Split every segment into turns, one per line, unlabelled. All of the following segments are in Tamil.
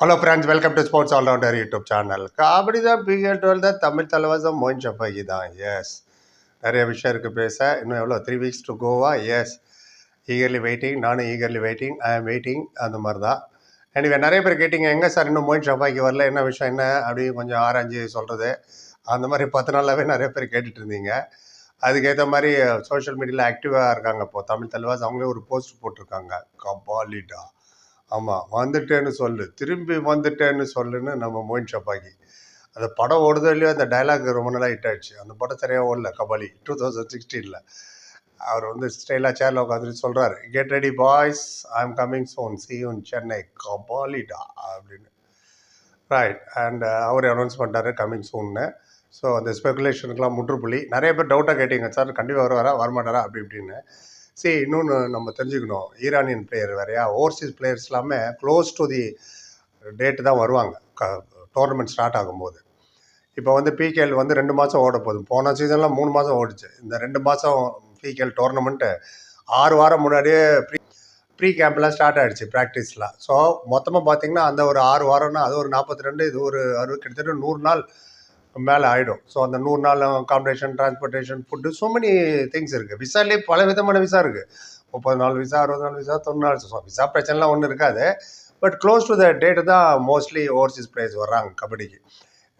Hello friends, welcome to sports allrounder YouTube channel. Kabaddi தான் பிஎல்12 தான் தமிழ் தலைவாசம் மோயின் ஷஃபாகி தான். எஸ், நிறைய விஷயம் இருக்குது பேச. இன்னும் எவ்வளோ 3 weeks to Goa. Yes, eagerly waiting. நானும் eagerly waiting. I am waiting. அந்த மாதிரி தான். எனிவே, நிறைய பேர் கேட்டிங்க, எங்கே சார் இன்னும் மோயின் ஷஃபாகி வரல, என்ன விஷயம் என்ன அப்படி கொஞ்சம் ஆராய்ச்சி சொல்கிறது. அந்த மாதிரி 10 நாளாகவே நிறைய பேர் கேட்டுட்டு இருந்தீங்க. அதுக்கேற்ற மாதிரி சோஷியல் மீடியாவில் ஆக்டிவாக இருக்காங்க. இப்போது தமிழ் தலைவாஸ் அவங்களே ஒரு போஸ்ட் போட்டிருக்காங்க, கபாலிடா. ஆமாம், வந்துட்டேன்னு சொல்லு, திரும்பி வந்துட்டேன்னு சொல்லுன்னு நம்ம மோயின் ஷஃபாகி. அந்த படம் ஓடுதோ இல்லையோ, அந்த டைலாக் ரொம்ப நாளாக ஹிட் ஆயிடுச்சு. அந்த படம் சரியாக ஓடல, கபாலி 2016. அவர் வந்து ஸ்டைலாக சேரில் உட்காந்துட்டு சொல்கிறார், get ready boys, I am coming soon, see you in Chennai, கபாலிடா அப்படின்னு. ரைட். அண்ட் அவர் அனௌன்ஸ் பண்ணிட்டாரு கம்மிங் சூன்னு. ஸோ அந்த ஸ்பெகுலேஷனுக்குலாம் முற்றுப்புள்ளி. நிறைய பேர் டவுட்டாக கேட்டீங்க, சார் கண்டிப்பாக வருவாரா வரமாட்டாரா அப்படி இப்படின்னு. சரி, இன்னொன்று நம்ம தெரிஞ்சுக்கணும், ஈரானியன் பிளேயர் வேறையா, ஓவர்சீஸ் பிளேயர்ஸ் எல்லாமே க்ளோஸ் டு தி டேட்டு தான் வருவாங்க டோர்னமெண்ட் ஸ்டார்ட் ஆகும்போது. இப்போ வந்து பிகேஎல் வந்து 2 மாதம் ஓட போகுது. போன சீசனில் 3 மாதம் ஓடிச்சு. இந்த 2 மாதம் பிகேஎல் டோர்னமெண்ட்டு 6 வாரம் முன்னாடியே ப்ரீ கேம்ப்லாம் ஸ்டார்ட் ஆகிடுச்சு, ப்ராக்டிஸ்லாம். ஸோ மொத்தமாக பார்த்தீங்கன்னா அந்த ஒரு 6 வாரம்னா அது ஒரு 42, இது ஒரு 60, கிட்டத்தட்ட 100 நாள் மேலே ஆகிடும். ஸோ அந்த 100 நாள் accommodation, transportation, food, so many things இருக்குது. விசாலே பல விதமான விசா இருக்குது. 30 நாள் விசா, 60 நாள் விசா, 90 நாள். ஸோ விசா பிரச்சனைலாம் ஒன்றும் இருக்காது. But close to the date தான் மோஸ்ட்லி ஓவர்சீஸ் பிளேயர்ஸ் வர்றாங்க கபடிக்கு.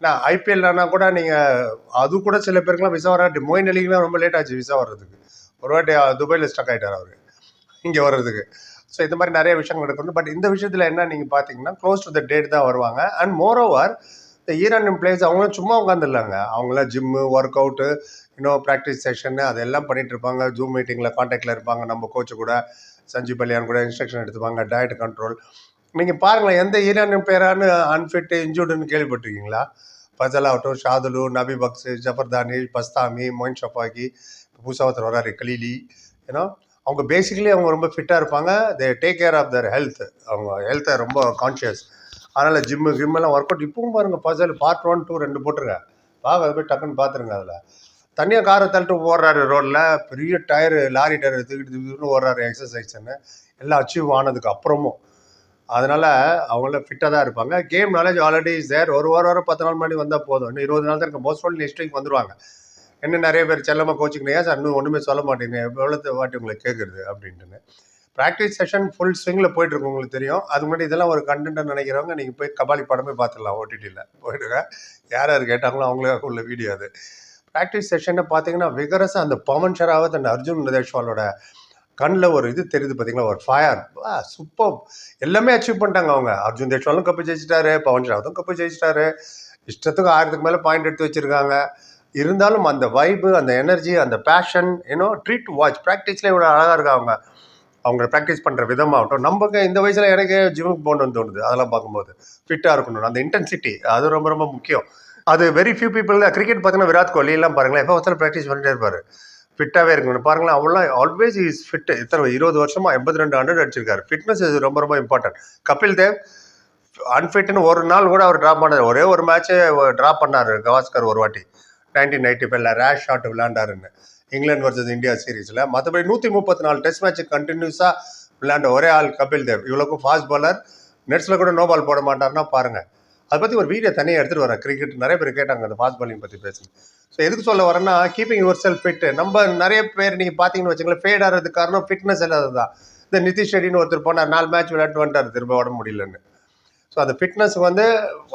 ஏன்னா ஐபிஎல்னா கூட நீங்கள் அது கூட சில பேருக்குலாம் விசா வராட்டி, மொயின் அலிக்குலாம் ரொம்ப லேட் ஆச்சு விசா வர்றதுக்கு. ஒரு வாட்டி துபாயில் ஸ்டக் ஆகிட்டார் அவர் இங்கே வர்றதுக்கு. ஸோ இந்த மாதிரி நிறைய விஷயங்கள் நடக்கணும். பட் இந்த விஷயத்தில் என்ன நீங்கள் பார்த்தீங்கன்னா க்ளோஸ் டு த டேட் தான் வருவாங்க. அண்ட் மோர் ஓவர், இந்த ஈரானியன் பிளேயர்ஸ் அவங்களும் சும்மா உட்காந்துடலாங்க. அவங்களாம் ஜிம்மு, ஒர்க் அவுட்டு, இன்னும் ப்ராக்டிஸ் செஷன்னு அதெல்லாம் பண்ணிகிட்டு இருப்பாங்க. ஜூம் மீட்டிங்கில் காண்டாக்டில் இருப்பாங்க. நம்ம கோச்சு கூட, சஞ்சீவ் பல்யான் கூட இன்ஸ்ட்ரக்ஷன் எடுத்துப்பாங்க, டயட் கண்ட்ரோல். நீங்கள் பாருங்களேன், எந்த ஈரானியன் பிளேயரானு அன்ஃபிட், இன்ஜூர்டுன்னு கேள்விப்பட்டிருக்கீங்களா? ஃபசல் ஆகட்டும், Shadloui, Nabi Bakhsh, Zafar Danesh, Bastami, Moein Shafaghi, புசாவத்தர் வராரு, கலீலி. ஏன்னா அவங்க பேசிக்கலி அவங்க ரொம்ப ஃபிட்டாக இருப்பாங்க. They take care of their health. அவங்க ஹெல்த்தை ரொம்ப கான்ஷியஸ். அதனால் ஜிம்மெல்லாம் ஒர்க் அவுட். இப்பவும் பாருங்கள், பசல் பார்ட் 1, 2 2 போட்டுருங்க. வாங்க, அது போய் டக்குன்னு பார்த்துருங்க. அதில் தனியாக காரை தள்ளிட்டு ஓடுறாரு ரோட்டில், பெரிய டயரு, லாரி டயர் தூக்கிட்டு ஓடுறாரு எக்ஸசைஸ்ன்னு. எல்லாம் அச்சீவ் ஆனதுக்கு அப்புறமும். அதனால் அவங்கள ஃபிட்டாக தான் இருப்பாங்க. Game knowledge already is there. ஒரு வாரம் 10 நாள் முன்னாடி வந்தால் போதும். இன்னும் 20 நாள் தான் இருக்க. மோஸ்ட் ஆல் நெக்ஸ்ட் வீக் வந்துடுவாங்க. என்ன நிறைய பேர் செல்லமாக கோச்சிக்கினேன் சார், இன்னும் ஒன்றுமே சொல்ல மாட்டேங்க, எவ்வளோ வாட்டி உங்களுக்கு கேட்குறது அப்படின்ட்டுன்னு. ப்ராக்டிஸ் செஷன் ஃபுல் ஸ்விங்கில் போயிட்டுருக்கு, உங்களுக்கு தெரியும். அது முன்னாடி இதெல்லாம் ஒரு கண்டென்ட்டாக நினைக்கிறவங்க நீங்கள் போய் கபாலி படமே பார்த்துடலாம், ஓடிடியில் போயிடுங்க. யார் யார் கேட்டாங்களோ அவங்களே உள்ள வீடியோ அது. ப்ராக்டிஸ் செஷனை பார்த்தீங்கன்னா விகரஸாக அந்த பவன் ஷராவத் அண்ட் அர்ஜுன் தேஷ்வாலோட கண்ணில் ஒரு இது தெரியுது பார்த்தீங்களா, ஒரு ஃபயர். சூப்பர். எல்லாமே அச்சீவ் பண்ணிட்டாங்க அவங்க. அர்ஜுன் தேஷ்வாலும் கப்பு ஜெயிச்சிட்டாரு, பவன் ஷராவத்தும் கப்பு ஜெயிச்சிட்டாரு. இஷ்டத்துக்கு 1000க்கு மேலே பாயிண்ட் எடுத்து வச்சுருக்காங்க. இருந்தாலும் அந்த வைப்பு, அந்த எனர்ஜி, அந்த பேஷன், ட்ரீட் டு வாட்ச். ப்ராக்டிஸில் இவ்வளோ அழகாக இருக்காங்க. அவங்க ப்ராக்டிஸ் பண்ணுற விதமாகட்டும். நமக்கு இந்த வயசில் எனக்கு ஜிம்முக்கு போகணுன்னு தோணுது. அதெல்லாம் பார்க்கும்போது ஃபிட்டாக இருக்கணும். அந்த இன்டென்சிட்டி அது ரொம்ப ரொம்ப முக்கியம். அது வெரி ஃபியூ பீப்புள் தான். கிரிக்கெட் பார்த்தீங்கன்னா விராட் கோலி எல்லாம் பாருங்களேன், எப்போ வச்சாலும் ப்ராக்டிஸ் பண்ணிட்டே இருப்பார். ஃபிட்டாகவே இருக்கணும். பாருங்களேன், அவங்களாம் ஆல்வேஸ் இஸ் ஃபிட். இத்தனை 20 வருஷமாக 82 100 அடிச்சிருக்காரு. ஃபிட்னஸ் இது ரொம்ப ரொம்ப இம்பார்ட்டன்ட். கபில் தேவ் அன்ஃபிட்னு ஒரு நாள் கூட அவர் ட்ராப் பண்ணார். ஒரே ஒரு மேட்ச்சே ட்ராப் பண்ணார் கவாஸ்கர் ஒரு வாட்டி 1995 ரேஷ் ஷாட் விளையாண்டாருன்னு, இங்கிலாந்து வர்சஸ் இந்தியா சீரீஸில். மற்றபடி 134 டெஸ்ட் மேட்ச் கண்டினியூஸாக விளையாண்ட ஒரே ஆள் கபில் தேவ். இவ்வளோக்கும் ஃபாஸ்ட் பாலர். நெட்ஸில் கூட நோ பால் போட மாட்டார்னா பாருங்கள். அதை பற்றி ஒரு வீடியோ தனியாக எடுத்துகிட்டு வரேன். கிரிக்கெட் நிறைய பேர் கேட்டாங்க அந்த ஃபாஸ்ட் பாலிங் பற்றி பேசுங்க. ஸோ எதுக்கு சொல்ல வரேன்னா, கீப்பிங் யுவர் செல்ஃப் ஃபிட். நம்ம நிறைய பேர் நீங்கள் பார்த்தீங்கன்னு வச்சுங்களேன், ஃபேட் ஆகிறதுக்கு காரணம் ஃபிட்னஸ் இல்லாதது தான். இந்த நிதிஷ் ரெட்டின்னு ஒருத்தர் போனார், 4 மேட்ச் விளையாட்டு வந்துட்டார், திரும்ப உடம்பு முடியலன்னு. ஸோ அந்த ஃபிட்னஸ் வந்து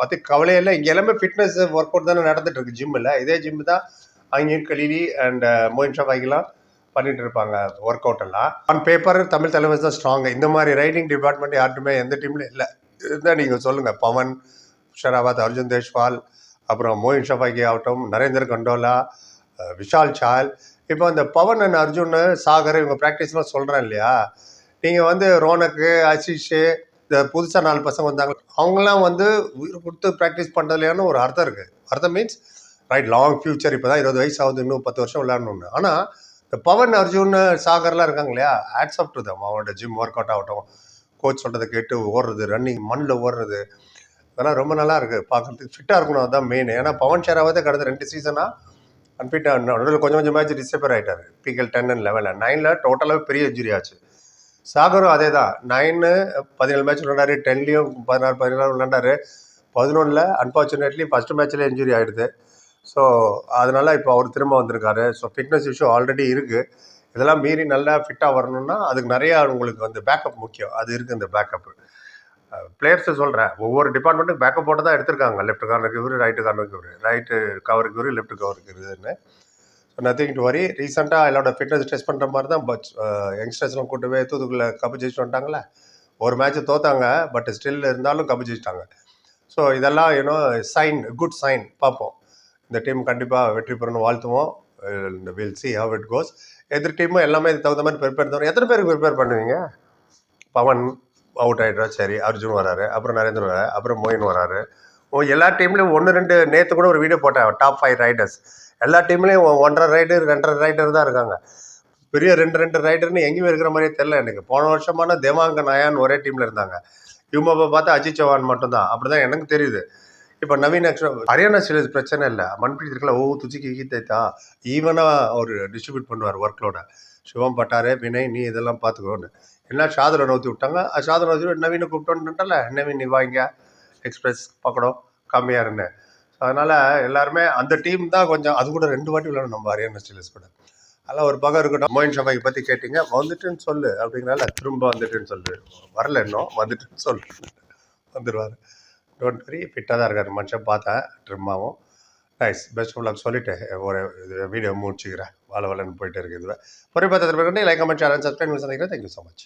அது கவலையில்லை. இங்கே எல்லாமே ஃபிட்னஸ் ஒர்க் அவுட் தானே நடந்துட்டு இருக்கு ஜிம்மில். இதே ஜிம் தான் அங்கேயும் கலீலி அண்ட் மோயின் ஷஃபாகிலாம் பண்ணிட்டு இருப்பாங்க ஒர்க் அவுட் எல்லாம். ஆன் பேப்பர் தமிழ் தலைவர் தான் ஸ்ட்ராங்கு. இந்த மாதிரி ரைடிங் டிபார்ட்மெண்ட் யாருமே எந்த டீம்லையும் இல்லை. இதுதான் நீங்கள் சொல்லுங்கள். பவன் ஷராவத், அர்ஜுன் தேஷ்வால், அப்புறம் மோயின் ஷஃபாகி ஆகட்டும், நரேந்தர் கண்டோலா, விஷால் சால். இப்போ அந்த பவன் அண்ட் அர்ஜுன், சாகர், இவங்க ப்ராக்டிஸ்லாம் சொல்கிறேன் இல்லையா. நீங்கள் வந்து ரோனக்கு, ஆஷிஷு, இந்த புதுசாக 4 பசங்க வந்தாங்க, அவங்களாம் வந்து உயிர் கொடுத்து ப்ராக்டிஸ் பண்ணுறதுலையான ஒரு அர்த்தம் இருக்குது. அர்த்தம் மீன்ஸ் ரைட், லாங் ஃபியூச்சர். இப்போ தான் 20 வயசு ஆகுது, இன்னும் 10 வருஷம் விளையாடணுன்னு. ஆனால் இந்த பவன், அர்ஜுன், சாகர்லாம் இருக்காங்க இல்லையா, ஹேட்ஸ் ஆஃப் டு தம். அவங்களோட ஜிம் ஒர்க் அவுட் ஆகட்டும், கோச் சொல்கிறத கேட்டு ஓடுறது, ரன்னிங், மண்ணில் ஓடுறது, அதெல்லாம் ரொம்ப நல்லா இருக்குது பார்க்குறதுக்கு. ஃபிட்டாக இருக்கணும், அதுதான் மெயின். ஏன்னா பவன் ஷராவத்தே கடந்த 2 சீசனாக அன்ஃபிட்டாக, நடுவில் கொஞ்சம் கொஞ்சம் மேட்ச் டிஸ்டர்பர் ஆகிட்டார். பிகேஎல் 10 and 11 9ல் டோட்டலாகவே பெரிய இன்ஜுரி ஆச்சு. சாகரும் அதே தான் 9 17 மேட்ச் விளையாண்டாரு, 10லையும் 16 விளையாண்டாரு, 11ல் அன்ஃபார்ச்சுனேட்லி ஃபஸ்ட்டு மேட்ச்லேயே இன்ஜுரி ஆகிடுது. ஸோ அதனால இப்போ அவர் திரும்ப வந்திருக்காரு. ஸோ ஃபிட்னஸ் இஷ்யூ ஆல்ரெடி இருக்குது. இதெல்லாம் மீறி நல்லா ஃபிட்டாக வரணும்னா அதுக்கு நிறையா உங்களுக்கு வந்து பேக்கப் முக்கியம். அது இருக்குது இந்த பேக்கப்பு. பிளேயர்ஸை சொல்கிறேன், ஒவ்வொரு டிபார்ட்மெண்ட்டுக்கு பேக்கப் போட்டு தான் எடுத்திருக்காங்க. லெஃப்ட் கார்னருக்கு இவர், ரைட்டு கார்னருக்கு இவர், ரைட்டு கவருக்கு இவர், லெஃப்ட் கவருக்கு இதுன்னு. So nothing to worry. ரீசெண்டாக எல்லாரோட ஃபிட்னஸ் டெஸ்ட் பண்ணுற மாதிரி தான் யங்ஸ்டர்ஸ்லாம் கூட்டு போய் தூத்துக்குள்ள கப்பு ஜெயிச்சுட்டு வந்துட்டாங்களே. ஒரு மேட்ச்சு தோத்தாங்க, பட் ஸ்டில் இருந்தாலும் கப்பு ஜெயிச்சிட்டாங்க. ஸோ இதெல்லாம் சைன், குட் சைன். பார்ப்போம், இந்த டீம் கண்டிப்பாக வெற்றி பெறணும், வாழ்த்துவோம். Will see how it goes. எதிர் டீமும் எல்லாமே இதுக்கு தகுந்த மாதிரி ப்ரிப்பேர் தரும். எத்தனை பேருக்கு ப்ரிப்பேர் பண்ணுவீங்க? பவன் அவுட் ஆகிடுறா, சரி. அர்ஜுன் வராரு, அப்புறம் நரேந்திர வராரு, அப்புறம் மொயின் வராரு. எல்லா டீம்லேயும் 1-2 நேற்று கூட ஒரு வீடியோ போட்டேன், டாப் 5 ரைடர்ஸ். எல்லா டீம்லேயும் 1.5 ரைடர் 2.5 ரைடர் தான் இருக்காங்க. பெரிய 2 ரைடர்னு எங்கேயுமே இருக்கிற மாதிரியே தெரில எனக்கு. போன வருஷமான தேவாங்க நயான் ஒரே டீமில் இருந்தாங்க. இவங்க பார்த்தா அஜித் சௌஹான் மட்டும்தான். அப்படி தான் எனக்கு தெரியுது. இப்போ நவீன் ஹரியானா ஸ்டீலர்ஸ் பிரச்சனை இல்லை. மன்பிரீத் இருக்கல, துச்சிக்கு ஈத்தைத்தா ஈவனாக அவர் டிஸ்ட்ரிபியூட் பண்ணுவார் ஒர்க்லோட. சிவம் பட்டாரே, வினய், நீ இதெல்லாம் பார்த்துக்கோன்னு. என்ன ஷாதுரை நோத்தி விட்டாங்க. ஷாதுரை நோத்தி நவீனை கூப்பிட்டோன்னுட்டல, நவீன் நீ வாங்க எக்ஸ்பிரஸ் பக்கடம் கம்மியாருன்னு. ஸோ அதனால் எல்லாருமே அந்த டீம் தான் கொஞ்சம். அது கூட 2 வாட்டி விளையாடும் நம்ம ஹரியானா ஸ்டீலர்ஸ் கூட. அதெல்லாம் ஒரு பக்கம் இருக்கட்டும். மோயின் ஷபாக்கை பற்றி கேட்டிங்க, வந்துட்டுன்னு சொல்லு அப்படிங்கிறனால திரும்ப வந்துட்டுன்னு சொல்லு. வரல இன்னும், வந்துட்டுன்னு சொல்லு, வந்துடுவார். டோன்ட் வரி, ஃபிட்டாக தான் இருக்கார் மனுஷன். பார்த்தேன் ட்ரிம்மாவும். நைஸ், பெஸ்ட் ஆஃப் லக் சொல்லிட்டு ஒரு வீடியோ முடிச்சுக்கிறேன். வளன்னு போயிட்டு இருக்குது. இதுவே பொறுப்பாக like, comment, share and subscribe சந்திக்கிறேன். Thank you so much.